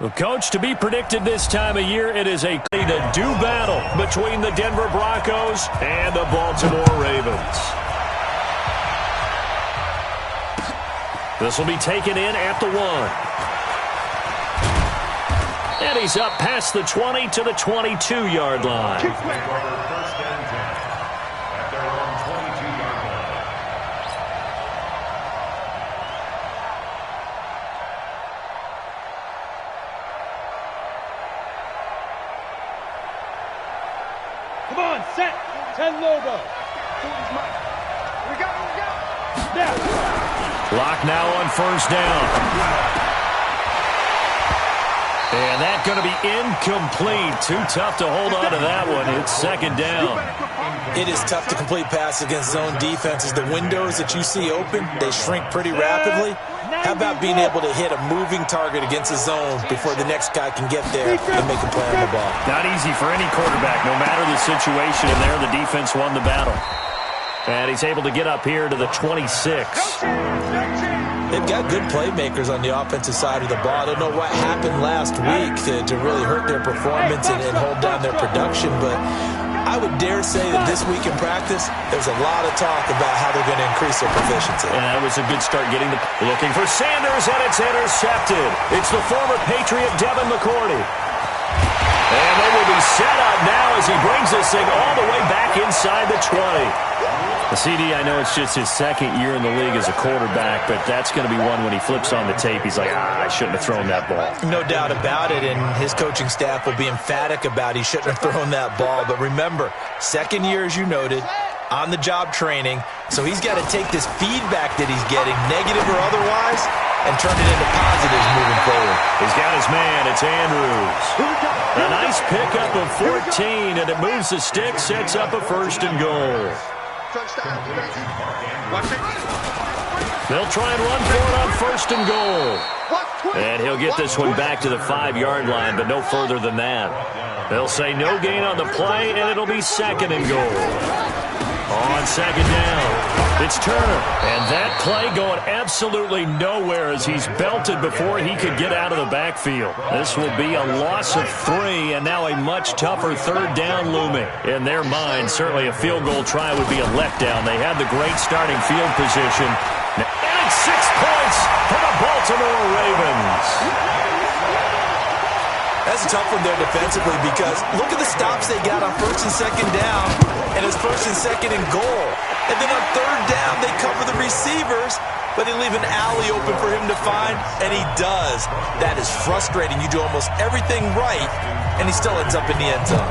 Well, Coach, to be predicted this time of year, it is a do battle between the Denver Broncos and the Baltimore Ravens. This will be taken in at the 1. And he's up past the 20 to the 22-yard line. Come on, set. 10 logo. We got. Now. Clock now on first down. And that's going to be incomplete. Too tough to hold on to that one. It's second down. It is tough to complete passes against zone defenses. The windows that you see open, they shrink pretty rapidly. How about being able to hit a moving target against a zone before the next guy can get there and make a play on the ball? Not easy for any quarterback, no matter the situation. And there, the defense won the battle. And he's able to get up here to the 26. They've got good playmakers on the offensive side of the ball. I don't know what happened last week to really hurt their performance and hold down their production, but I would dare say that this week in practice, there's a lot of talk about how they're going to increase their proficiency. And that was a good start getting the... Looking for Sanders, and it's intercepted. It's the former Patriot Devin McCourty. And they will be set up now as he brings this thing all the way back inside the 20. The CD, I know it's just his second year in the league as a quarterback, but that's going to be one when he flips on the tape. He's like, I shouldn't have thrown that ball. No doubt about it, and his coaching staff will be emphatic about he shouldn't have thrown that ball. But remember, second year, as you noted, on-the-job training, so he's got to take this feedback that he's getting, negative or otherwise, and turn it into positives moving forward. He's got his man. It's Andrews. A nice pickup of 14, and it moves the stick, sets up a first and goal. They'll try and run for it on first and goal. And he'll get this one back to the 5-yard line, but no further than that. They'll say no gain on the play, and it'll be second and goal. On second down, it's Turner. And that play going absolutely nowhere as he's belted before he could get out of the backfield. This will be a loss of 3, and now a much tougher third down looming. In their mind, certainly a field goal try would be a letdown. They had the great starting field position. And it's 6 points for the Baltimore Ravens. That's a tough one there defensively because look at the stops they got on first and second down, and it's first and second and goal. And then on third down, they cover the receivers, but they leave an alley open for him to find, and he does. That is frustrating. You do almost everything right, and he still ends up in the end zone.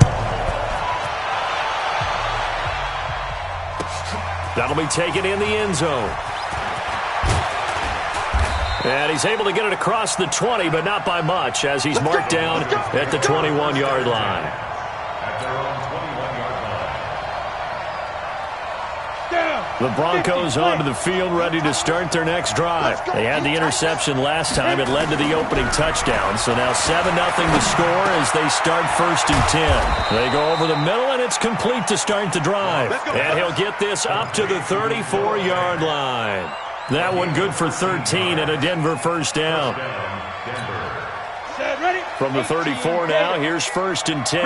That'll be taken in the end zone. And he's able to get it across the 20, but not by much, as he's marked down at the 21-yard line. The Broncos onto the field, ready to start their next drive. They had the interception last time. It led to the opening touchdown. So now 7-0 the score as they start first and 10. They go over the middle, and it's complete to start the drive. And he'll get this up to the 34-yard line. That one good for 13 and a Denver first down. From the 34 now, here's first and 10.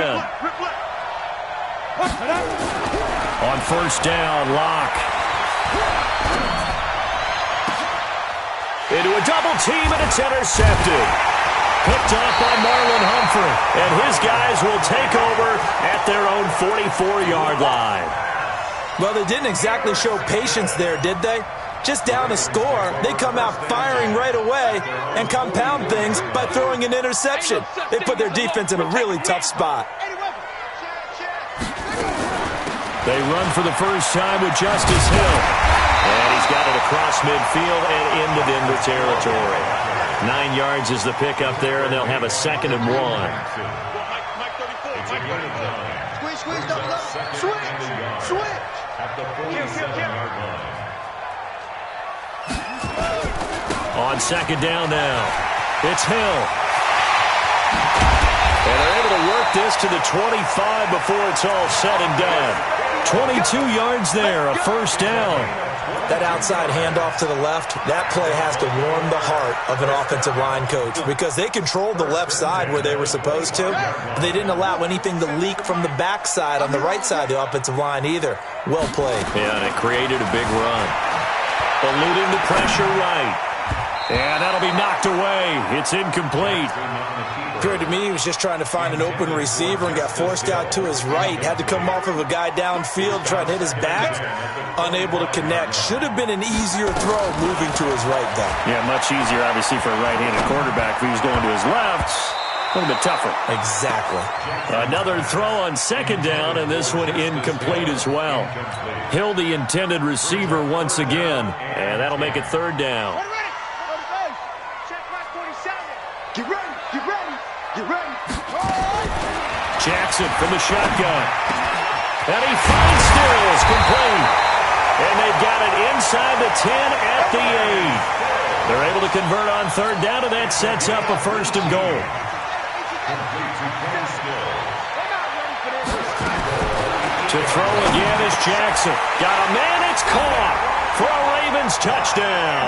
On first down, Locke. Into a double team, and it's intercepted. Picked off by Marlon Humphrey, and his guys will take over at their own 44-yard line. Well, they didn't exactly show patience there, did they? Just down a score, they come out firing right away and compound things by throwing an interception. They put their defense in a really tough spot. They run for the first time with Justice Hill. And he's got it across midfield and into Denver territory. 9 yards is the pickup there, and they'll have a second and 1. Squeeze, double up. Switch. On second down now, it's Hill. And they're able to work this to the 25 before it's all said and done. 22 yards there, a first down. That outside handoff to the left, that play has to warm the heart of an offensive line coach because they controlled the left side where they were supposed to, but they didn't allow anything to leak from the backside on the right side of the offensive line either. Well played. Yeah, and it created a big run. Eluding the pressure right. And that'll be knocked away. It's incomplete. Appeared to me he was just trying to find an open receiver and got forced out to his right. Had to come off of a guy downfield, try to hit his back. Unable to connect. Should have been an easier throw moving to his right, though. Yeah, much easier, obviously, for a right-handed quarterback. If he was going to his left, a little bit tougher. Exactly. Another throw on second down, and this one incomplete as well. Hill, the intended receiver once again, and that'll make it third down. Get ready, get ready, get ready. Jackson from the shotgun. And he finds Stills, complete. And they've got it inside the 10 at the 8. They're able to convert on third down, and that sets up a first and goal. To throw again is Jackson. Got a man, it's caught for a Ravens touchdown.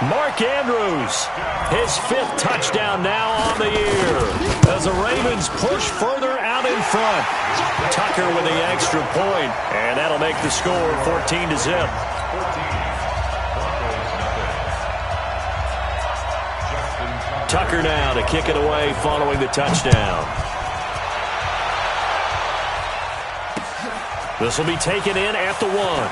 Mark Andrews, his 5th touchdown now on the year as the Ravens push further out in front. Tucker with the extra point, and that'll make the score 14-0. Tucker now to kick it away following the touchdown. This will be taken in at the 1.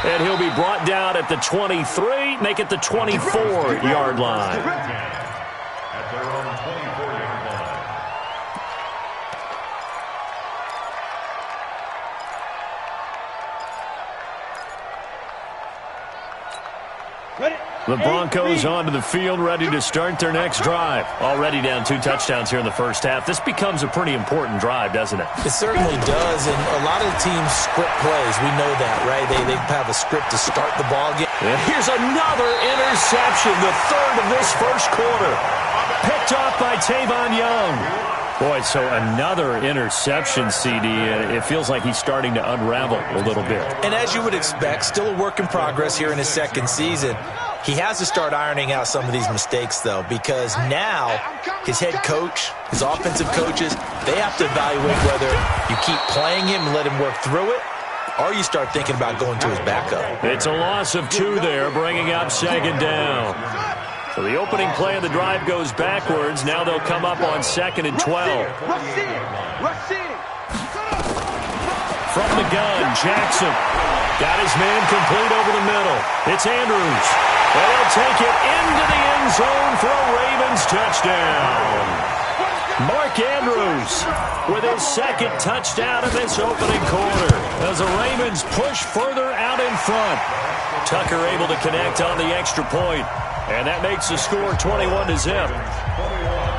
And he'll be brought down at the 23, make it the 24-yard line. At their own 24-yard line. The Broncos onto the field, ready to start their next drive. Already down 2 touchdowns here in the first half. This becomes a pretty important drive, doesn't it? It certainly does, and a lot of the teams script plays. We know that, right? They have a script to start the ball game. And here's another interception, the 3rd of this first quarter. Picked off by Tavon Young. Boy, so another interception, CD, and it feels like he's starting to unravel a little bit. And as you would expect, still a work in progress here in his second season. He has to start ironing out some of these mistakes, though, because now his head coach, his offensive coaches, they have to evaluate whether you keep playing him and let him work through it, or you start thinking about going to his backup. It's a loss of 2 there, bringing up second down. So the opening play of the drive goes backwards. Now they'll come up on 2nd and 12. From the gun, Jackson got his man complete over the middle. It's Andrews. And he'll take it into the end zone for a Ravens touchdown. Mark Andrews with his 2nd touchdown in this opening quarter as the Ravens push further out in front. Tucker able to connect on the extra point. And that makes the score 21-0.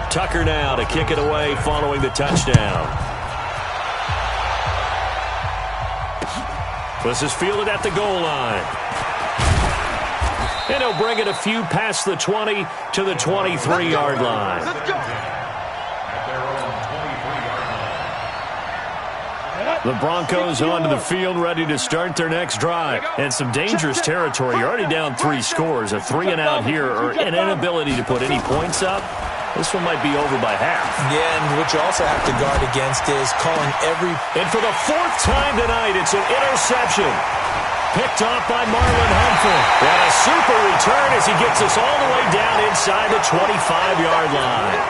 Tucker now to kick it away following the touchdown. This is fielded at the goal line. And he'll bring it a few past the 20 to the 23-yard line. Let's go. The Broncos onto the field, ready to start their next drive. And some dangerous territory. You're already down 3 scores. A 3-and-out here, or an inability to put any points up. This one might be over by half. Yeah, and what you also have to guard against is calling every... And for the 4th time tonight, it's an interception. Picked off by Marlon Humphrey. And a super return as he gets us all the way down inside the 25-yard line.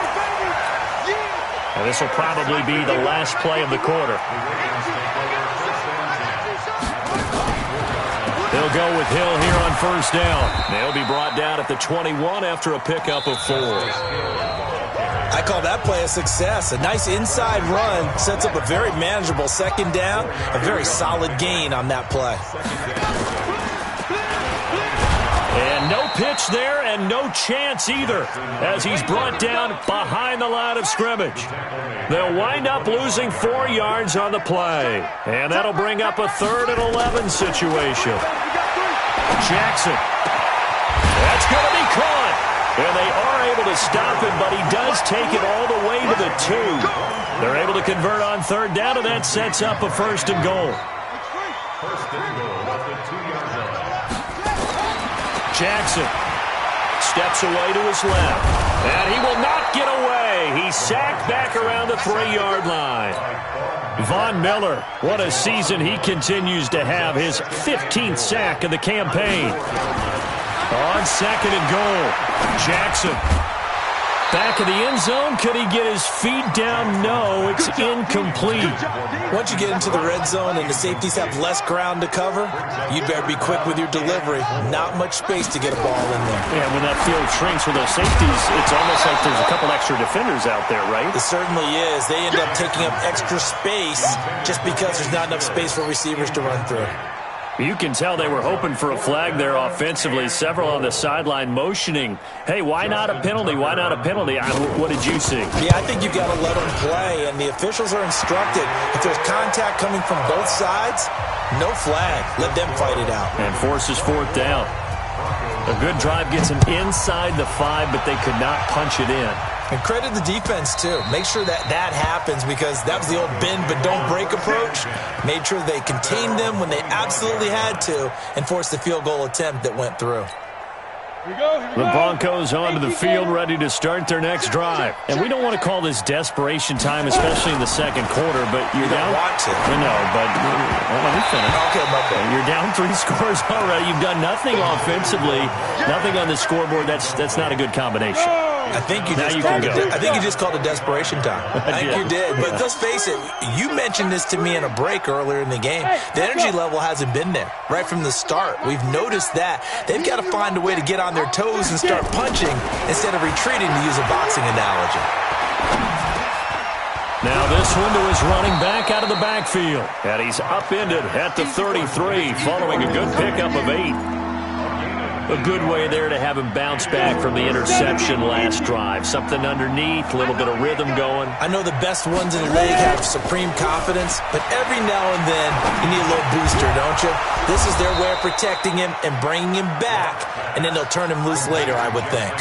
And this will probably be the last play of the quarter. They'll go with Hill here on first down. They'll be brought down at the 21 after a pickup of 4. I call that play a success. A nice inside run sets up a very manageable second down. A very solid gain on that play. And no pitch there and no chance either as he's brought down behind the line of scrimmage. They'll wind up losing 4 yards on the play. And that'll bring up a 3rd and 11 situation. Jackson. That's going to be caught. And they are able to stop him, but he does take it all the way to the 2. They're able to convert on third down, and that sets up a first and goal. First and goal at the 2-yard line. Jackson steps away to his left, and he will not get away. He's sacked back around the 3-yard line. Von Miller, what a season he continues to have, his 15th sack of the campaign. On second and goal, Jackson. Back of the end zone. Could he get his feet down? No, it's incomplete. Once you get into the red zone and the safeties have less ground to cover, you better be quick with your delivery. Not much space to get a ball in there. Yeah, when that field shrinks with those safeties, it's almost like there's a couple extra defenders out there, right? It certainly is. They end up taking up extra space just because there's not enough space for receivers to run through. You can tell they were hoping for a flag there offensively. Several on the sideline motioning. Hey, why not a penalty? Why not a penalty? What did you see? Yeah, I think you've got to let them play, and the officials are instructed. If there's contact coming from both sides, no flag. Let them fight it out. And forces fourth down. A good drive gets them inside the 5, but they could not punch it in. And credit the defense, too. Make sure that happens, because that was the old bend but don't break approach. Made sure they contained them when they absolutely had to and forced the field goal attempt that went through. The Broncos onto the field, ready to start their next drive. And we don't want to call this desperation time, especially in the second quarter, but you're down. You don't want to. No, but let me finish. Okay, my bad. You're down 3 scores already. You've done nothing offensively, nothing on the scoreboard. That's not a good combination. I think you just called it desperation time. I think you did. But let's face it, you mentioned this to me in a break earlier in the game. The energy level hasn't been there right from the start. We've noticed that. They've got to find a way to get on their toes and start punching instead of retreating, to use a boxing analogy. Now this one to his running back out of the backfield. And he's upended at the 33 following a good pickup of 8. A good way there to have him bounce back from the interception last drive. Something underneath, a little bit of rhythm going. I know the best ones in the league have supreme confidence, but every now and then you need a little booster, don't you? This is their way of protecting him and bringing him back, and then they'll turn him loose later, I would think.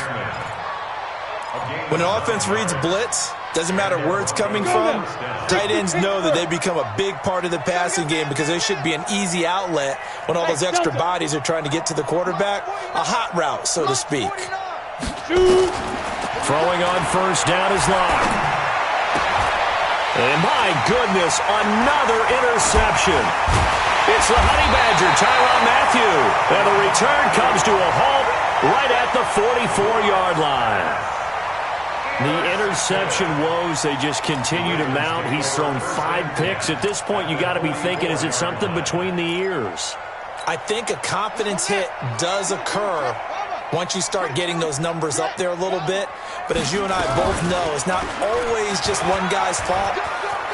When an offense reads blitz, doesn't matter where it's coming from, tight ends know that they become a big part of the passing game because they should be an easy outlet when all those extra bodies are trying to get to the quarterback. A hot route, so to speak. Throwing on first down is Locke. And my goodness, another interception. It's the Honey Badger, Tyrann Mathieu. And the return comes to a halt right at the 44-yard line. The interception woes, they just continue to mount. He's thrown 5 picks. At this point, you got to be thinking, is it something between the ears? I think a confidence hit does occur once you start getting those numbers up there a little bit. But as you and I both know, it's not always just one guy's fault.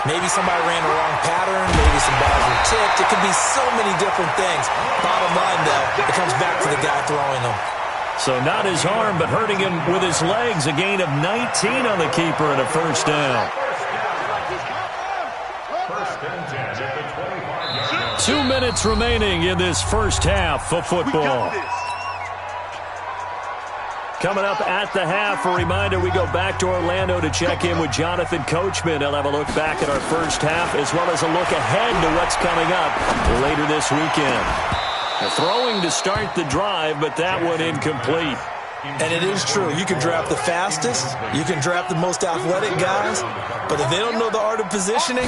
Maybe somebody ran the wrong pattern. Maybe some balls were tipped. It could be so many different things. Bottom line, though, it comes back to the guy throwing them. So not his arm, but hurting him with his legs. A gain of 19 on the keeper and a first down. 2 minutes remaining in this first half of football. Coming up at the half, a reminder, we go back to Orlando to check in with Jonathan Coachman. He'll have a look back at our first half as well as a look ahead to what's coming up later this weekend. Throwing to start the drive, but that one incomplete. And it is true. You can draft the fastest. You can draft the most athletic guys. But if they don't know the art of positioning,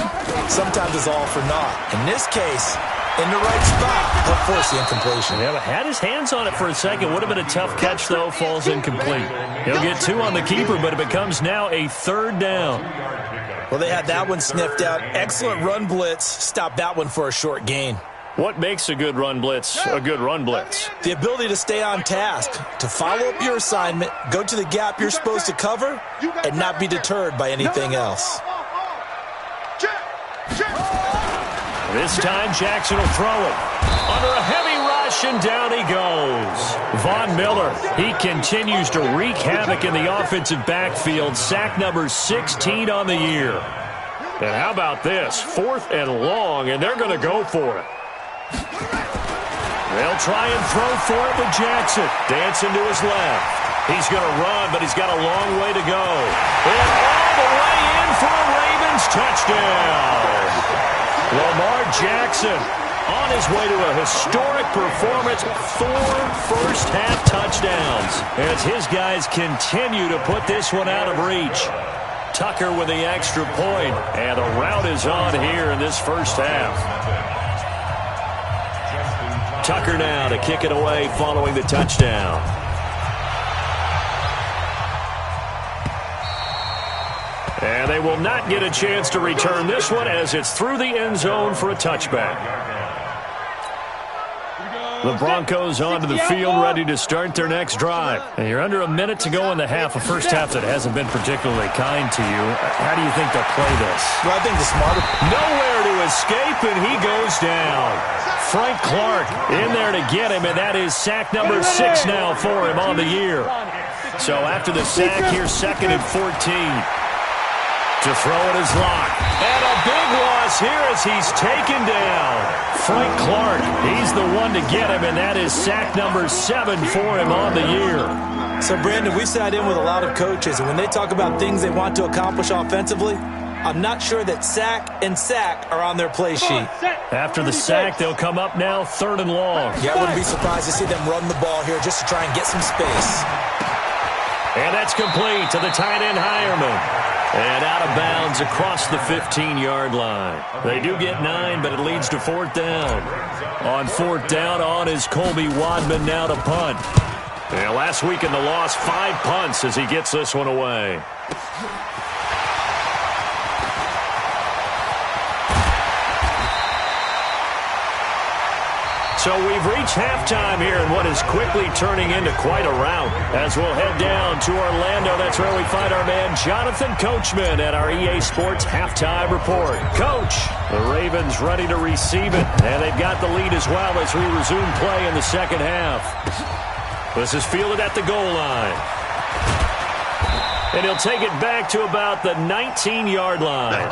sometimes it's all for naught. In this case, in the right spot, he'll force the incompletion. Yeah, but had his hands on it for a second. Would have been a tough catch, though. Falls incomplete. He'll get 2 on the keeper, but it becomes now a third down. Well, they had that one sniffed out. Excellent run blitz. Stopped that one for a short gain. What makes a good run blitz a good run blitz? The ability to stay on task, to follow up your assignment, go to the gap you're supposed to cover, and not be deterred by anything else. This time, Jackson will throw it. Under a heavy rush, and down he goes. Von Miller, he continues to wreak havoc in the offensive backfield. Sack number 16 on the year. And how about this? 4th and long, and they're going to go for it. They'll try and throw for it with Jackson. Dancing to his left. He's going to run, but he's got a long way to go. And all the way in for a Ravens touchdown. Lamar Jackson on his way to a historic performance, 4 first-half touchdowns, as his guys continue to put this one out of reach. Tucker with the extra point, and the route is on here in this first half. Tucker now to kick it away following the touchdown. And they will not get a chance to return this one as it's through the end zone for a touchback. The Broncos onto the field, ready to start their next drive. And you're under a minute to go in the half, a first half that hasn't been particularly kind to you. How do you think they'll play this? Well, I think the smarter... Nowhere to escape, and he goes down. Frank Clark in there to get him, and that is sack number 6 now for him on the year. So after the sack, here's 2nd and 14. To throw it is locked. And a big loss here as he's taken down. Frank Clark, he's the one to get him, and that is sack number 7 for him on the year. So, Brandon, we sat in with a lot of coaches, and when they talk about things they want to accomplish offensively, I'm not sure that sack and sack are on their play sheet. After the sack, they'll come up now 3rd and long. Yeah, I wouldn't be surprised to see them run the ball here just to try and get some space. And that's complete to the tight end Hireman. And out of bounds across the 15-yard line. They do get 9, but it leads to 4th down. On 4th down, on is Colby Wadman now to punt. And last week in the loss, 5 punts as he gets this one away. So we've reached halftime here in what is quickly turning into quite a rout. As we'll head down to Orlando, that's where we find our man Jonathan Coachman at our EA Sports Halftime Report. Coach, the Ravens ready to receive it, and they've got the lead as well as we resume play in the second half. This is fielded at the goal line. And he'll take it back to about the 19-yard line.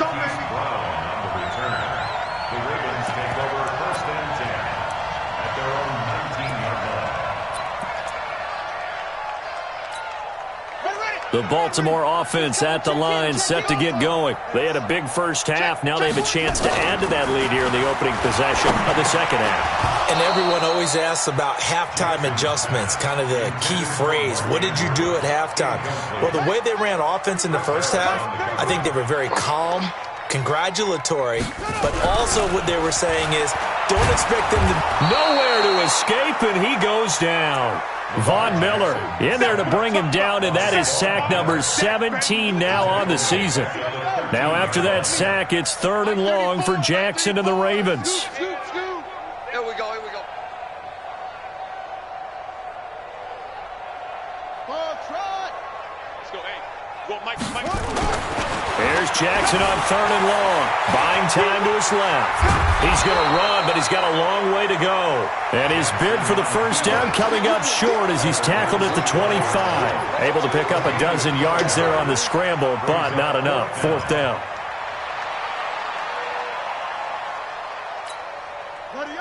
The Baltimore offense at the line, set to get going. They had a big first half. Now they have a chance to add to that lead here in the opening possession of the second half. And everyone always asks about halftime adjustments, kind of the key phrase. What did you do at halftime? Well, the way they ran offense in the first half, I think they were very calm, congratulatory, but also what they were saying is don't expect them to... Nowhere to escape, and he goes down. Von Miller in there to bring him down, and that is sack number 17 now on the season. Now after that sack, it's 3rd and long for Jackson and the Ravens. Here we go, here we go. Let's go, hey. Go, Mike. There's Jackson on 3rd and long. Buying time to his left. He's going to run, but he's got a long way to go. And his bid for the first down coming up short as he's tackled at the 25. Able to pick up a dozen yards there on the scramble, but not enough. 4th down.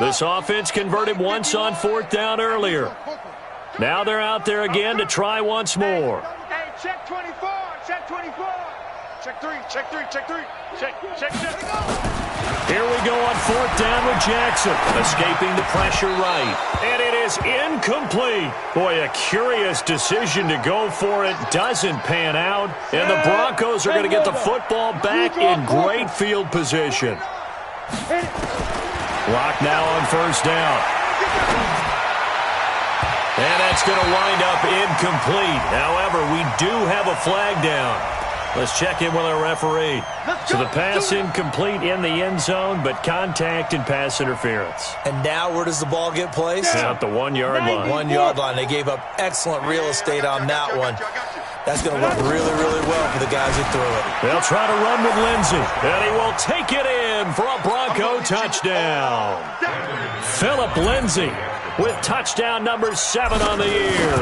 This offense converted once on 4th down earlier. Now they're out there again to try once more. Hey, check 24, check 24. Check 3, check 3, check 3. Check. Here we go on 4th down with Jackson. Escaping the pressure right. And it is incomplete. Boy, a curious decision to go for it. Doesn't pan out. And the Broncos are going to get the football back in great field position. Clock now on 1st down. And that's going to wind up incomplete. However, we do have a flag down. Let's check in with our referee. So the pass incomplete in the end zone, but contact and pass interference. And now where does the ball get placed? Out the 1-yard line. 1-yard line. They gave up excellent real estate on that one. That's going to work really, really well for the guys who threw it. They'll try to run with Lindsey. And he will take it in for a Bronco touchdown. Philip Lindsey with touchdown number 7 on the year.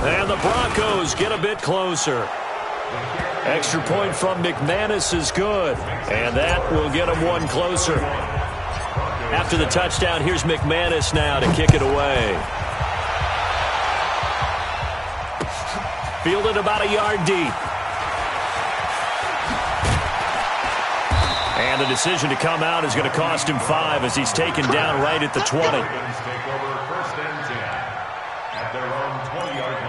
And the Broncos get a bit closer. Extra point from McManus is good, and that will get him one closer. After the touchdown, here's McManus now to kick it away. Fielded about a yard deep. And the decision to come out is going to cost him 5 as he's taken down right at the 20. Take over first and 10 at their own 20-yard line.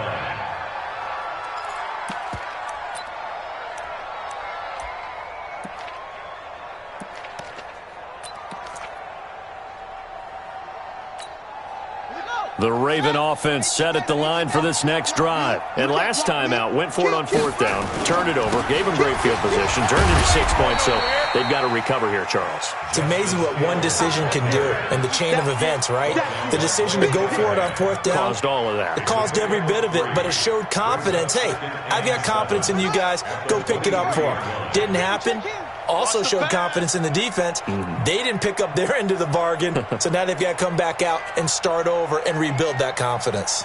The Raven offense set at the line for this next drive. And last time out, went for it on 4th down, turned it over, gave them great field position, turned it to 6 points, so they've got to recover here, Charles. It's amazing what one decision can do in the chain of events, right? The decision to go for it on 4th down. Caused all of that. It caused every bit of it, but it showed confidence. Hey, I've got confidence in you guys. Go pick it up for them. Didn't happen. Also showed confidence in the defense. They didn't pick up their end of the bargain, so now they've got to come back out and start over and rebuild that confidence.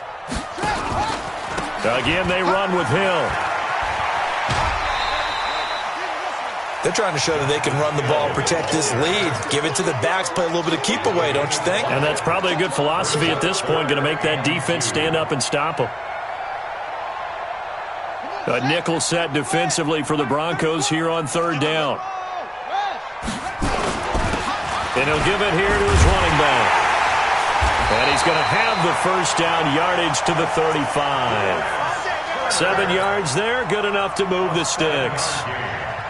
Again, they run with Hill. They're trying to show that they can run the ball, protect this lead, give it to the backs, play a little bit of keep away, don't you think? And that's probably a good philosophy at this point, going to make that defense stand up and stop them. A nickel set defensively for the Broncos here on 3rd down. And he'll give it here to his running back. And he's going to have the first down yardage to the 35. 7 yards there, good enough to move the sticks.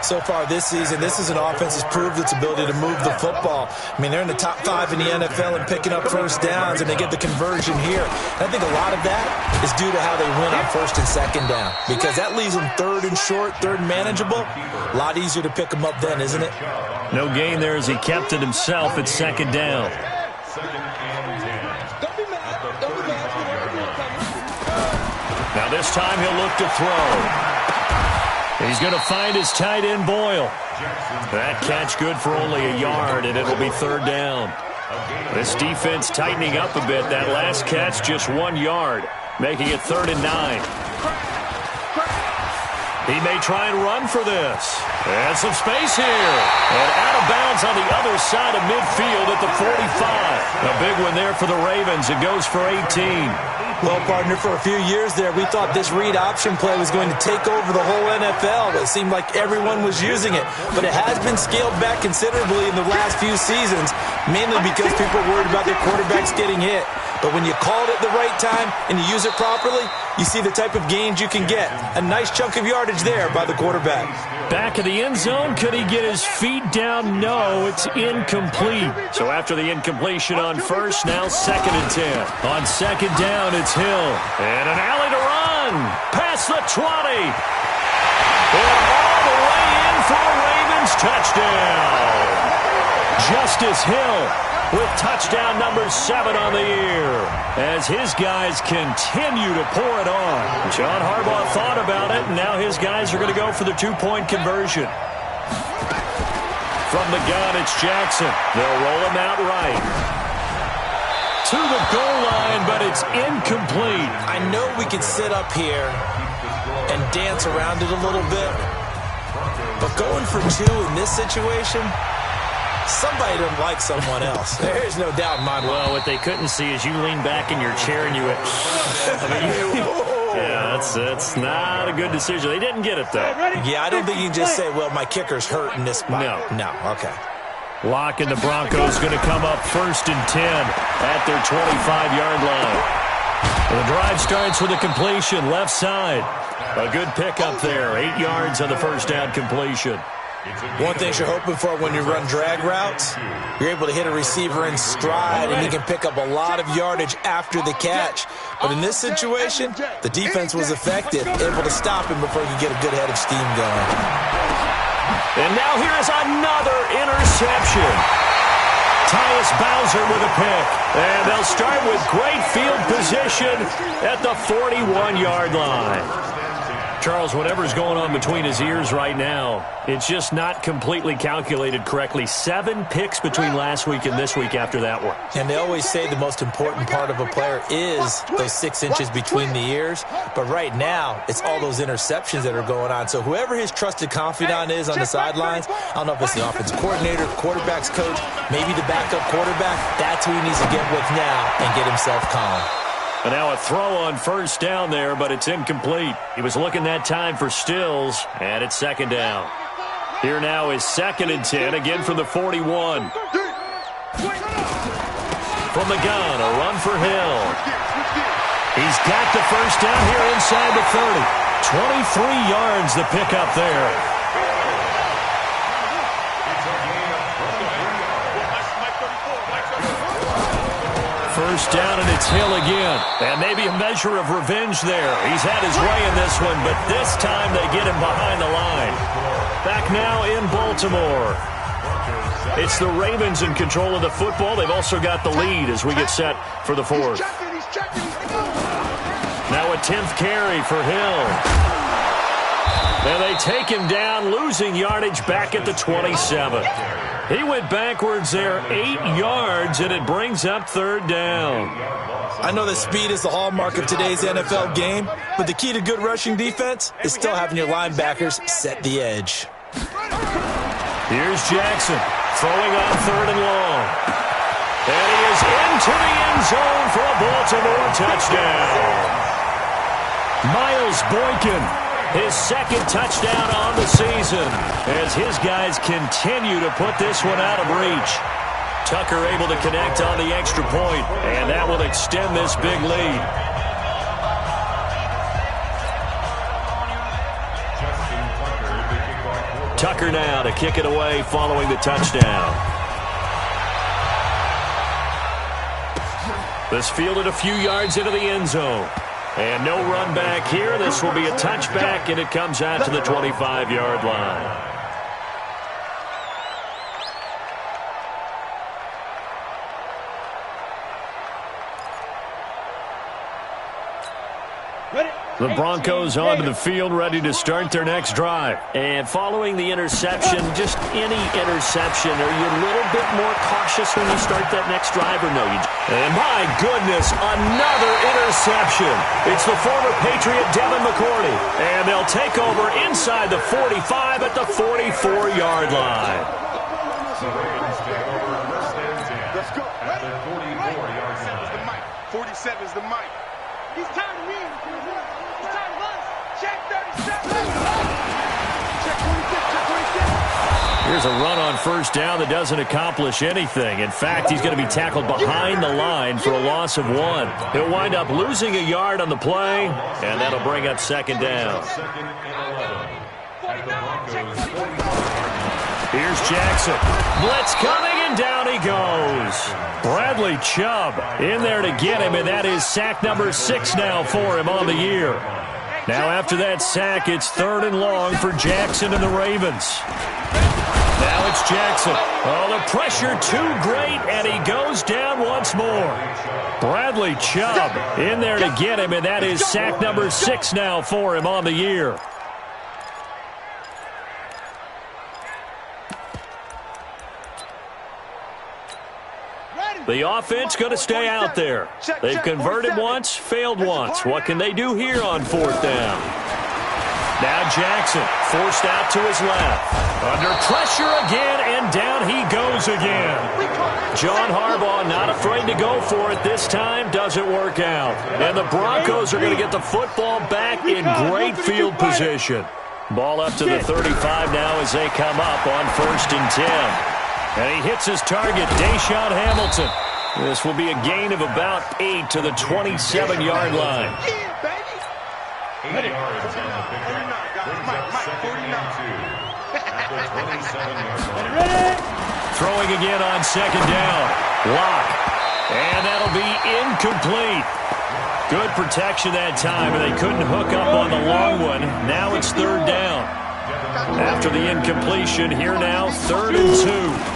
So far this season, this is an offense that's proved its ability to move the football. I mean, they're in the top 5 in the NFL and picking up first downs, and they get the conversion here. And I think a lot of that is due to how they win on 1st and 2nd down, because that leaves them 3rd and short, 3rd and manageable. A lot easier to pick them up then, isn't it? No gain there as he kept it himself at 2nd down. Now this time he'll look to throw. He's going to find his tight end, Boyle. That catch good for only a yard, and it'll be 3rd down. This defense tightening up a bit. That last catch, just 1 yard, making it 3rd and 9. He may try and run for this. And some space here. And out of bounds on the other side of midfield at the 45. A big one there for the Ravens. It goes for 18. Well, partner, for a few years there, we thought this read option play was going to take over the whole NFL. It seemed like everyone was using it. But it has been scaled back considerably in the last few seasons, mainly because people are worried about their quarterbacks getting hit. But when you call it at the right time and you use it properly, you see the type of gains you can get. A nice chunk of yardage there by the quarterback. Back of the end zone, could he get his feet down? No, it's incomplete. So after the incompletion on 1st, now 2nd and 10. On 2nd down, it's Hill. And an alley to run. Past the 20. And all the way in for a Ravens touchdown. Justice Hill with touchdown number 7 on the year as his guys continue to pour it on. John Harbaugh thought about it, and now his guys are going to go for the 2-point conversion. From the gun, it's Jackson. They'll roll him out right. To the goal line, but it's incomplete. I know we could sit up here and dance around it a little bit, but going for 2 in this situation, somebody doesn't like someone else. There's no doubt in my mind. Well, what they couldn't see is you lean back in your chair and you went, yeah, that's not a good decision. They didn't get it, though. Yeah, I don't think you can just say, well, my kicker's hurt in this spot. No, okay. Lock and the Broncos going to come up 1st and 10 at their 25-yard line. The drive starts with a completion left side. A good pickup there, 8 yards on the first down completion. One thing you're hoping for when you run drag routes, you're able to hit a receiver in stride, and he can pick up a lot of yardage after the catch. But in this situation, the defense was effective, able to stop him before he could get a good head of steam going. And now here's another interception. Tyus Bowser with a pick. And they'll start with great field position at the 41-yard line. Charles, whatever's going on between his ears right now, it's just not completely calculated correctly. 7 picks between last week and this week after that one. And they always say the most important part of a player is those 6 inches between the ears. But right now, it's all those interceptions that are going on. So whoever his trusted confidant is on the sidelines, I don't know if it's the offensive coordinator, quarterback's coach, maybe the backup quarterback, that's who he needs to get with now and get himself calm. And now a throw on first down there, but it's incomplete. He was looking that time for Stills, and it's second down. Here now is 2nd and 10, again from the 41. From the gun, a run for Hill. He's got the first down here inside the 30. 23 yards the pickup there. First down, and it's Hill again. And maybe a measure of revenge there. He's had his way in this one, but this time they get him behind the line. Back now in Baltimore. It's the Ravens in control of the football. They've also got the lead as we get set for the fourth. Now a 10th carry for Hill. And they take him down, losing yardage back at the 27. He went backwards there 8 yards, and it brings up 3rd down. I know that speed is the hallmark of today's NFL game, but the key to good rushing defense is still having your linebackers set the edge. Here's Jackson, throwing on 3rd and long. And he is into the end zone for a Baltimore touchdown. Miles Boykin, his 2nd touchdown on the season, as his guys continue to put this one out of reach. Tucker able to connect on the extra point, and that will extend this big lead. Tucker now to kick it away following the touchdown. This fielded a few yards into the end zone. And no run back here. This will be a touchback, and it comes out to the 25-yard line. The Broncos onto the field, ready to start their next drive. And following the interception, just any interception, are you a little bit more cautious when you start that next drive, or no? And my goodness, another interception. It's the former Patriot Devin McCourty. And they'll take over inside the 45 at the 44-yard line. Let's go. At the 44-yard line. 47 is the mic. He's time to win. It's time to bust. Check 37. Check 26. Check 26. Here's a run on first down that doesn't accomplish anything. In fact, he's going to be tackled behind the line for a loss of 1. He'll wind up losing a yard on the play, and that'll bring up 2nd down. Here's Jackson. Blitz coming, and down he goes. Bradley Chubb in there to get him, and that is sack number 6 now for him on the year. Now after that sack, it's 3rd and long for Jackson and the Ravens. Now it's Jackson. Oh, the pressure too great, and he goes down once more. Bradley Chubb in there to get him, and that is sack number 6 now for him on the year. The offense going to stay out there. They've converted once, failed once. What can they do here on 4th down? Now Jackson forced out to his left. Under pressure again, and down he goes again. John Harbaugh not afraid to go for it this time. Doesn't work out. And the Broncos are going to get the football back in great field position. Ball up to the 35 now as they come up on 1st and 10. And he hits his target, Deshaun Hamilton. This will be a gain of about 8 to the 27-yard line. 8 yards on the pickup. Brings up 2nd and 2 at the 27-yard line. Throwing again on 2nd down. Lock. And that'll be incomplete. Good protection that time, and they couldn't hook up on the long one. Now it's 3rd down. After the incompletion, here now, 3rd and 2.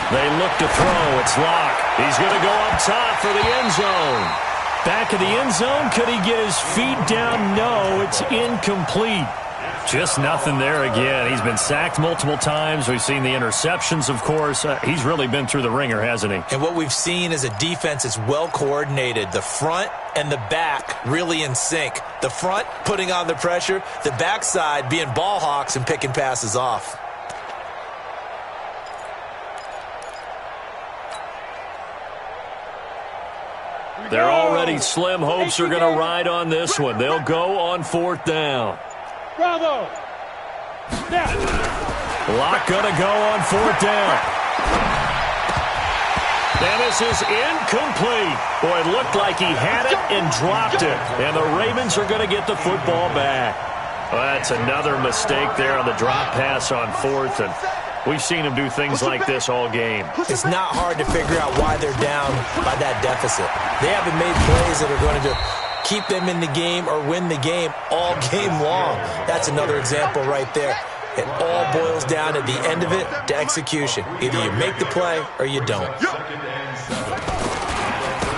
They look to throw. It's Lock. He's going to go up top for the end zone. Back of the end zone. Could he get his feet down? No, it's incomplete. Just nothing there again. He's been sacked multiple times. We've seen the interceptions, of course. He's really been through the ringer, hasn't he? And what we've seen is a defense that's well coordinated. The front and the back really in sync. The front putting on the pressure. The backside being ball hawks and picking passes off. Their already slim hopes are going to ride on this one. They'll go on 4th down. Bravo. Lock going to go on 4th down. And this is incomplete. Boy, it looked like he had it and dropped it. And the Ravens are going to get the football back. Well, that's another mistake there on the drop pass on 4th. And we've seen him do things like this all game. It's not hard to figure out why they're down by that deficit. They haven't made plays that are going to keep them in the game or win the game all game long. That's another example right there. It all boils down at the end of it to execution. Either you make the play or you don't.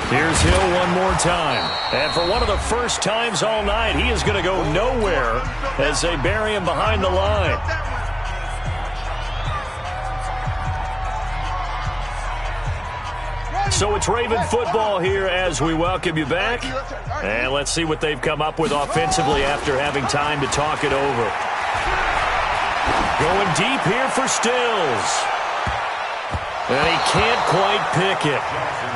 Here's Hill one more time. And for one of the first times all night, he is going to go nowhere as they bury him behind the line. So it's Raven football here as we welcome you back. And let's see what they've come up with offensively after having time to talk it over. Going deep here for Stills. And he can't quite pick it.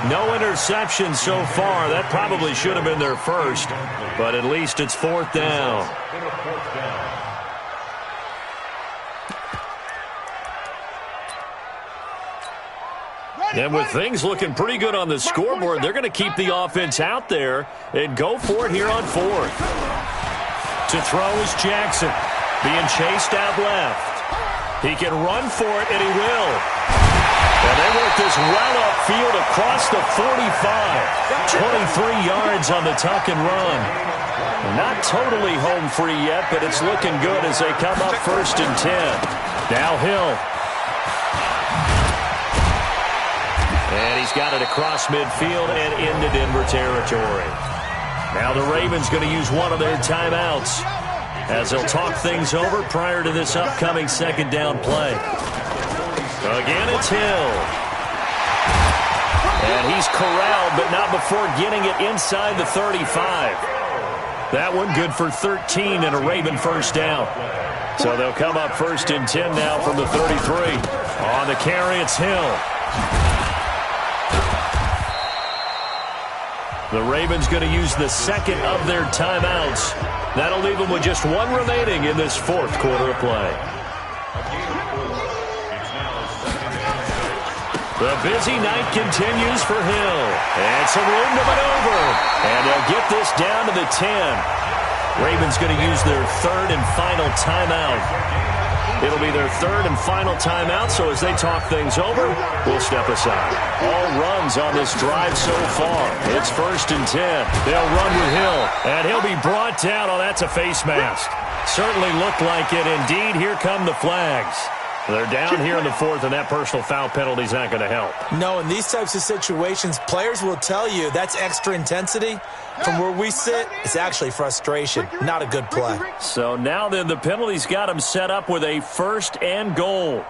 No interception so far. That probably should have been their first, but at least it's 4th down. And with things looking pretty good on the scoreboard, they're going to keep the offense out there and go for it here on 4th. To throw is Jackson, being chased out left. He can run for it, and he will. And they work this well upfield across the 45. 23 yards on the tuck and run. Not totally home free yet, but it's looking good as they come up 1st and 10. Now Hill. And he's got it across midfield and into Denver territory. Now the Ravens going to use one of their timeouts as they'll talk things over prior to this upcoming 2nd down play. Again, it's Hill. And he's corralled, but not before getting it inside the 35. That one good for 13 and a Raven 1st down. So they'll come up 1st and 10 now from the 33. On the carry, it's Hill. The Ravens going to use the 2nd of their timeouts. That'll leave them with just one remaining in this 4th quarter of play. The busy night continues for Hill. And some room to maneuver. And they'll get this down to the 10. Ravens going to use their 3rd and final timeout. It'll be their 3rd and final timeout, so as they talk things over, we'll step aside. All runs on this drive so far. It's 1st and 10. They'll run with Hill, and he'll be brought down. Oh, that's a face mask. Certainly looked like it. Indeed, here come the flags. They're down here in the 4th, and that personal foul penalty is not going to help. No, in these types of situations, players will tell you that's extra intensity. From where we sit, it's actually frustration, not a good play. So now then, the penalty's got him set up with a 1st and goal.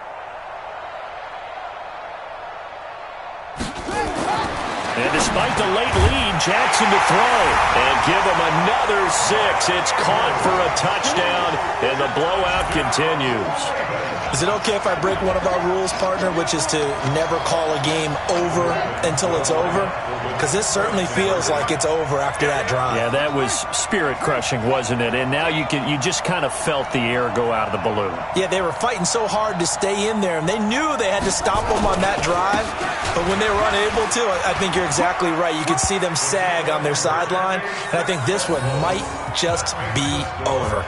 And despite the late lead, Jackson to throw. And give him another 6. It's caught for a touchdown, and the blowout continues. Is it okay if I break one of our rules, partner, which is to never call a game over until it's over? Because this certainly feels like it's over after that drive. Yeah, that was spirit-crushing, wasn't it? And now you just kind of felt the air go out of the balloon. Yeah, they were fighting so hard to stay in there, and they knew they had to stop them on that drive. But when they were unable to, I think you're exactly right. You could see them sag on their sideline, and I think this one might just be over.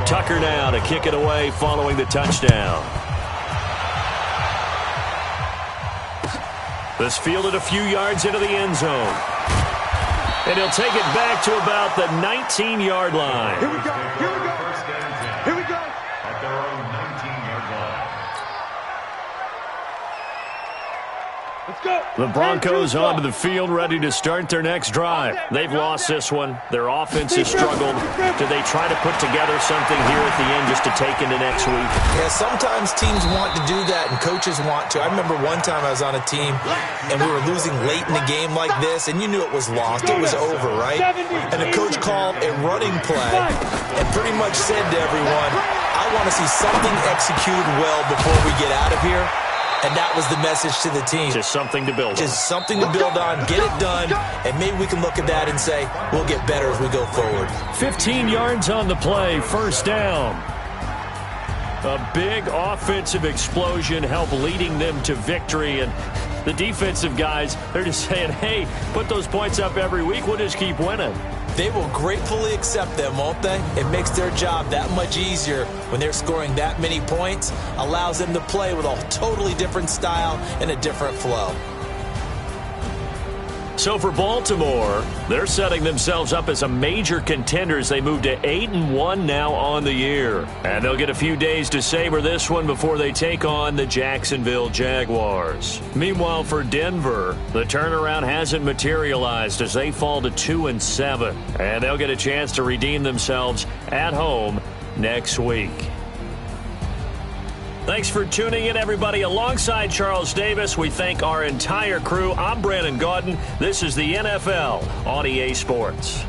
Tucker now to kick it away following the touchdown. This fielded a few yards into the end zone. And he'll take it back to about the 19-yard line. Here we go. Here we go. Here we go. At their own 19-yard line. Let's go. The Broncos onto the field, ready to start their next drive. They've lost this one. Their offense has struggled. Do they try to put together something here at the end just to take into next week? Yeah, sometimes teams want to do that and coaches want to. I remember one time I was on a team and we were losing late in the game like this, and you knew it was lost. It was over, right? And the coach called a running play and pretty much said to everyone, I want to see something executed well before we get out of here. And that was the message to the team. Just something to build on. Just something to build on, get it done, and maybe we can look at that and say, we'll get better as we go forward. 15 yards on the play, first down. A big offensive explosion helped leading them to victory, and the defensive guys, they're just saying, hey, put those points up every week, we'll just keep winning. They will gratefully accept them, won't they? It makes their job that much easier when they're scoring that many points, allows them to play with a totally different style and a different flow. So for Baltimore, they're setting themselves up as a major contender as they move to 8-1 now on the year. And they'll get a few days to savor this one before they take on the Jacksonville Jaguars. Meanwhile, for Denver, the turnaround hasn't materialized as they fall to 2-7. And they'll get a chance to redeem themselves at home next week. Thanks for tuning in, everybody. Alongside Charles Davis, we thank our entire crew. I'm Brandon Gaudin. This is the NFL on EA Sports.